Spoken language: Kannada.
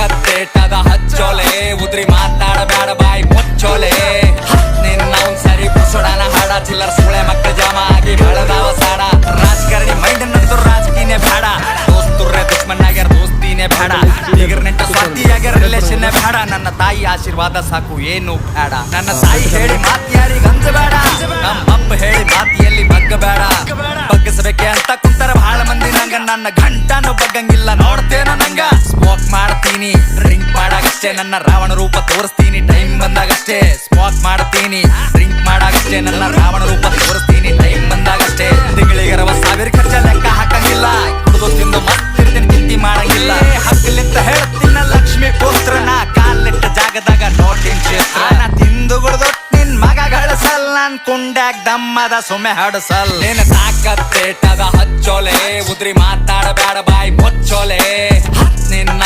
ತಾಕತ್ತೇಟದ ಹಚ್ಚೋಲೆ ಉದ್ರಿ ಮಾತಾಡಬೇಡ ಬಾಯಿ ಮುಚ್ಚೋಲೆ ನಿನ್ನ ಸರಿ ಬುಸೋಡನ ಹಾಡ ಚಿಲ್ಲರ ಸುಳೆ ಮಕ್ಕಳ ಜಾಮ ಆಗಿ ಬೆಳೆದಾವ ಸಾಡ ರಾಜಕಾರಣಿ ಮೈಂಡ್ ನಂದು ರಾಜಕೀಯನೇ ಬೇಡ ದೋಸ್ತುರ್ರೆ ದುಶ್ಮನ್ ಆಗ್ಯಾರ ದೋಸ್ತಿನೇ ಬೇಡ ಈಗ ನೆಂಟ ಸ್ವಾರ್ಥಿ ಆಗ್ಯಾರ ರಿಲೇಷನ್ ಬೇಡ ನನ್ನ ತಾಯಿ ಆಶೀರ್ವಾದ ಸಾಕು ಏನು ಬೇಡ ನನ್ನ ತಾಯಿ ಹೇಳಿ ಮಾತು ಯಾರಿಗೆ ಅಂಜಬೇಡ ನಮ್ಮಪ್ಪ ಹೇಳಿ ಮಾತಿಯಲ್ಲಿ ಬಗ್ಗಬೇಡ ಬಗ್ಗಿಸಬೇಕೆ ಅಂತ ಕುಂತರ ಬಹಳ ಮಂದಿ ನಂಗ ನನ್ನ ಗಂಟನು ಬಗ್ಗಂಗಿಲ್ಲ ನೋಡ್ತೇನೋ ನಂಗ ಸ್ಮೋಕ್ ಮಾಡ್ತೀನಿ ಡ್ರಿಂಕ್ ಮಾಡಾಗಷ್ಟೇ ನನ್ನ ರಾವಣ ರೂಪ ತೋರಿಸ್ತೀನಿ ಟೈಮ್ ಬಂದಾಗಷ್ಟೇ ಸ್ಮೋಕ್ ಮಾಡ್ತೀನಿ ಡ್ರಿಂಕ್ ಮಾಡಾಗಷ್ಟೇ ನನ್ನ ರಾವಣ ರೂಪ ತೋರಿಸ್ತೀನಿ ಟೈಮ್ ಬಂದಾಗಷ್ಟೇ ತಿಂಗಳಿಗೆ 60,000 ಖರ್ಚ ಲೆಕ್ಕ ಹಾಕಂಗಿಲ್ಲ ಕುಡಿದು ತಿಂದು ಮತ್ತಿರ್ತೀನಿ ಚಿಂತೆ ಮಾಡಂಗಿಲ್ಲ ಹಕ್ಕಲಿಂತ ಹೇಳ್ತೀನ ಲಕ್ಷ್ಮಿ ಪುತ್ರನ ಕಾಲಿಟ್ಟ ಜಾಗದಾಗ ನೋಟಿನ ಕ್ಷೇತ್ರ ತಿಂದು ಗುಡ್ದು ನಿನ್ ಮಗ ಗಳಿಸಲ್ ನನ್ ಕುಂಡ್ಯಾಗ ದಮ್ಮದ ಸುಮ್ಮೆ ಹಡಸಲ್ ನಿನ್ನ ತಾಕತ್ತೇಟದ ಹಚ್ಚೋಲೆ ಉದ್ರಿ ಮಾತಾಡಬೇಡ ಬಾಯಿ ಮುಚ್ಚೋಲೆ ನಿನ್ನ